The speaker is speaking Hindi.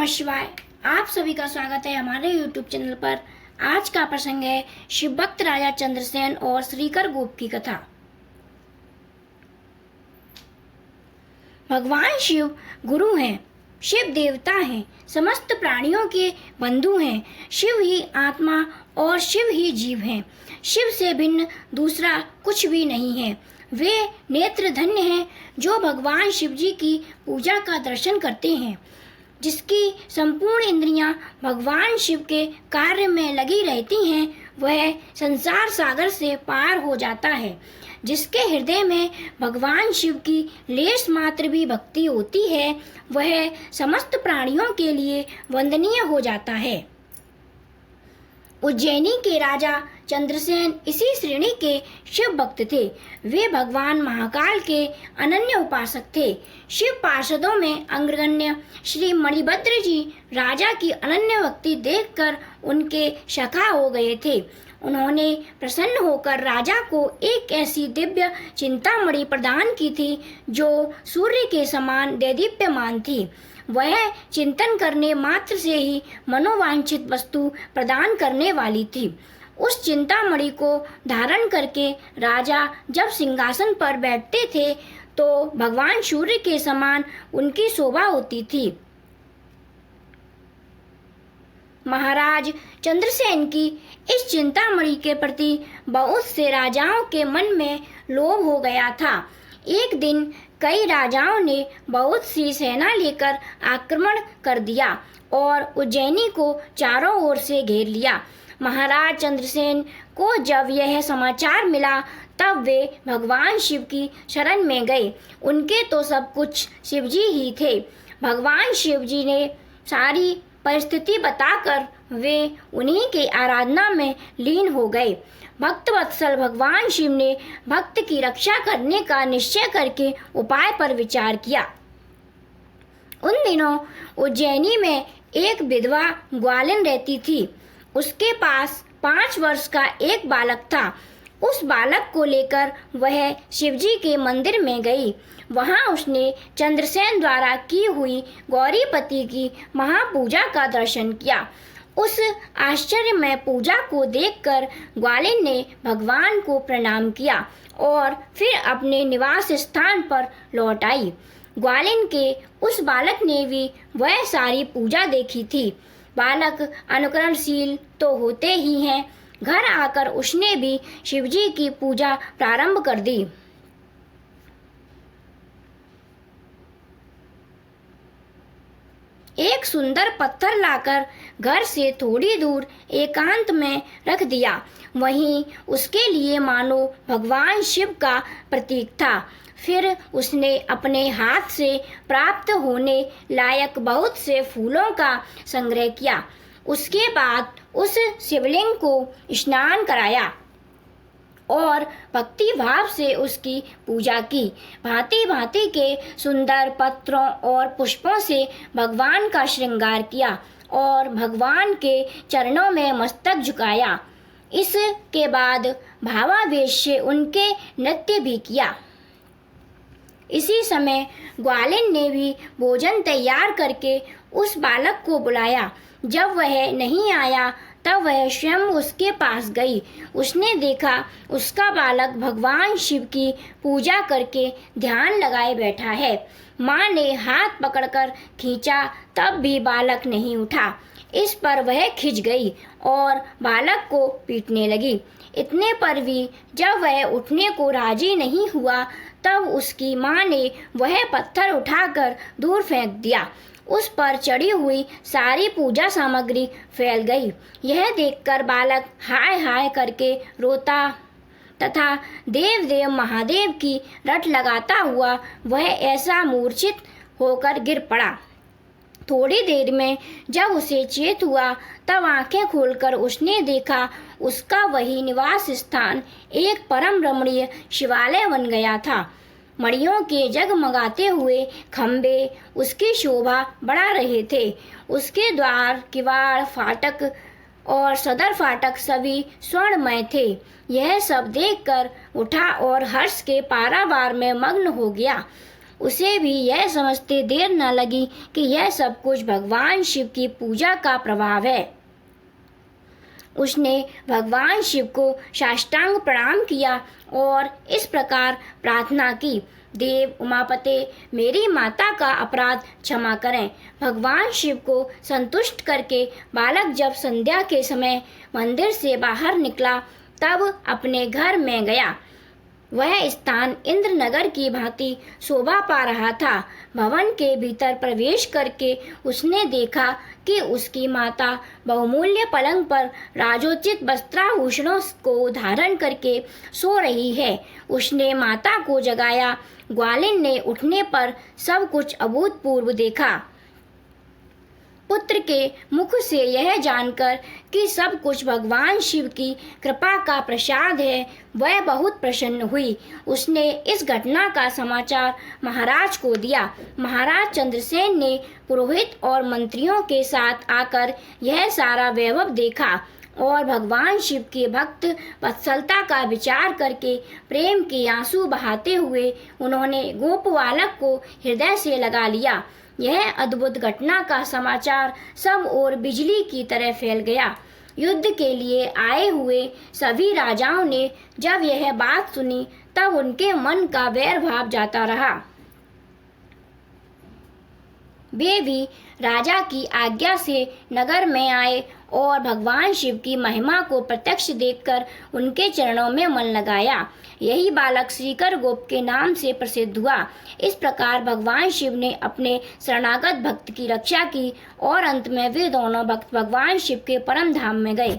नमः शिवाय। आप सभी का स्वागत है हमारे YouTube चैनल पर। आज का प्रसंग है शिव भक्त राजा चंद्रसेन और श्रीकर गोप की कथा। भगवान शिव गुरु हैं, शिव देवता हैं, समस्त प्राणियों के बंधु हैं। शिव ही आत्मा और शिव ही जीव हैं। शिव से भिन्न दूसरा कुछ भी नहीं है। वे नेत्र धन्य हैं जो भगवान शिव जी की पूजा का दर्शन करते हैं। जिसकी संपूर्ण इंद्रियां भगवान शिव के कार्य में लगी रहती हैं, वह संसार सागर से पार हो जाता है। जिसके हृदय में भगवान शिव की लेश मात्र भी भक्ति होती है, वह समस्त प्राणियों के लिए वंदनीय हो जाता है। उज्जैनी के राजा चंद्रसेन इसी श्रेणी के शिव भक्त थे। वे भगवान महाकाल के अनन्य उपासक थे। शिव पार्षदों में अग्रगण्य श्री मणिभद्र जी राजा की अनन्य भक्ति देखकर उनके सखा हो गए थे। उन्होंने प्रसन्न होकर राजा को एक ऐसी दिव्य चिंतामणि प्रदान की थी जो सूर्य के समान देदीप्यमान थी। वह चिंतन करने मात्र से ही मनोवांछित वस्तु प्रदान करने वाली थी। उस चिंतामणि को धारण करके राजा जब सिंहासन पर बैठते थे तो भगवान सूर्य के समान उनकी शोभा होती थी। महाराज चंद्रसेन की इस चिंतामणि के प्रति बहुत से राजाओं के मन में लोभ हो गया था। एक दिन कई राजाओं ने बहुत सी सेना लेकर आक्रमण कर दिया और उज्जैनी को चारों ओर से घेर लिया। महाराज चंद्रसेन को जब यह समाचार मिला तब वे भगवान शिव की शरण में गए। उनके तो सब कुछ शिव जी ही थे। भगवान शिव जी ने सारी परिस्थिति बताकर वे उन्हीं के आराधना में लीन हो गए। भक्त वत्सल भगवान शिव ने भक्त की रक्षा करने का निश्चय करके उपाय पर विचार किया। उन दिनों उज्जैनी में एक विधवा ग्वालिन रहती थी। उसके पास 5 वर्ष का एक बालक था। उस बालक को लेकर वह शिवजी के मंदिर में गई। वहां उसने चंद्रसेन द्वारा की हुई गौरीपति की महापूजा का दर्शन किया। उस आश्चर्यमय पूजा को देखकर ग्वालिन ने भगवान को प्रणाम किया और फिर अपने निवास स्थान पर लौट आई। ग्वालिन के उस बालक ने भी वह सारी पूजा देखी थी। बालक अनुकरणशील तो होते ही हैं। घर आकर उसने भी शिवजी की पूजा प्रारंभ कर दी। एक सुंदर पत्थर लाकर घर से थोड़ी दूर एकांत में रख दिया। वहीं उसके लिए मानो भगवान शिव का प्रतीक था। फिर उसने अपने हाथ से प्राप्त होने लायक बहुत से फूलों का संग्रह किया। उसके बाद उस शिवलिंग को स्नान कराया और भक्ति भाव से उसकी पूजा की। भांति भांति के सुंदर पत्रों और पुष्पों से भगवान का श्रृंगार किया और भगवान के चरणों में मस्तक झुकाया। इसके बाद भावावेश से उनके नृत्य भी किया। इसी समय ग्वालिन ने भी भोजन तैयार करके उस बालक को बुलाया। जब वह नहीं आया तब वह स्वयं उसके पास गई। उसने देखा उसका बालक भगवान शिव की पूजा करके ध्यान लगाए बैठा है। माँ ने हाथ पकड़कर खींचा तब भी बालक नहीं उठा। इस पर वह खिंच गई और बालक को पीटने लगी। इतने पर भी जब वह उठने को राजी नहीं हुआ तब उसकी माँ ने वह पत्थर उठाकर दूर फेंक दिया। उस पर चढ़ी हुई सारी पूजा सामग्री फैल गई। यह देखकर बालक हाय हाय करके रोता तथा देव देव महादेव की रट लगाता हुआ वह ऐसा मूर्छित होकर गिर पड़ा। थोड़ी देर में जब उसे चेत हुआ तब आंखें खोलकर उसने देखा उसका वही निवास स्थान एक परम रमणीय शिवालय बन गया था। मणियों के जगमगाते हुए खंबे उसकी शोभा बढ़ा रहे थे। उसके द्वार, किवाड़, फाटक और सदर फाटक सभी स्वर्णमय थे। यह सब देखकर उठा और हर्ष के पारावार में मग्न हो गया। उसे भी यह समझते देर न लगी कि यह सब कुछ भगवान शिव की पूजा का प्रभाव है। उसने भगवान शिव को साष्टांग प्रणाम किया और इस प्रकार प्रार्थना की, देव उमापते, मेरी माता का अपराध क्षमा करें। भगवान शिव को संतुष्ट करके बालक जब संध्या के समय मंदिर से बाहर निकला तब अपने घर में गया। वह स्थान इंद्रनगर की भांति शोभा पा रहा था। भवन के भीतर प्रवेश करके उसने देखा कि उसकी माता बहुमूल्य पलंग पर राजोचित वस्त्राभूषणों को धारण करके सो रही है। उसने माता को जगाया। ग्वालिन ने उठने पर सब कुछ अभूतपूर्व देखा। पुत्र के मुख से यह जानकर कि सब कुछ भगवान शिव की कृपा का प्रसाद है, वह बहुत प्रसन्न हुई। उसने इस घटना का समाचार महाराज को दिया। महाराज चंद्रसेन ने पुरोहित और मंत्रियों के साथ आकर यह सारा वैभव देखा और भगवान शिव के भक्त वत्सलता का विचार करके प्रेम के आंसू बहाते हुए उन्होंने गोप बालक को हृदय से लगा लिया। यह अद्भुत घटना का समाचार सब ओर बिजली की तरह फैल गया। युद्ध के लिए आए हुए सभी राजाओं ने जब यह बात सुनी तब उनके मन का वैर भाव जाता रहा। वे भी राजा की आज्ञा से नगर में आए और भगवान शिव की महिमा को प्रत्यक्ष देखकर उनके चरणों में मन लगाया। यही बालक श्रीकर गोप के नाम से प्रसिद्ध हुआ। इस प्रकार भगवान शिव ने अपने शरणागत भक्त की रक्षा की और अंत में वे दोनों भक्त भगवान शिव के परम धाम में गए।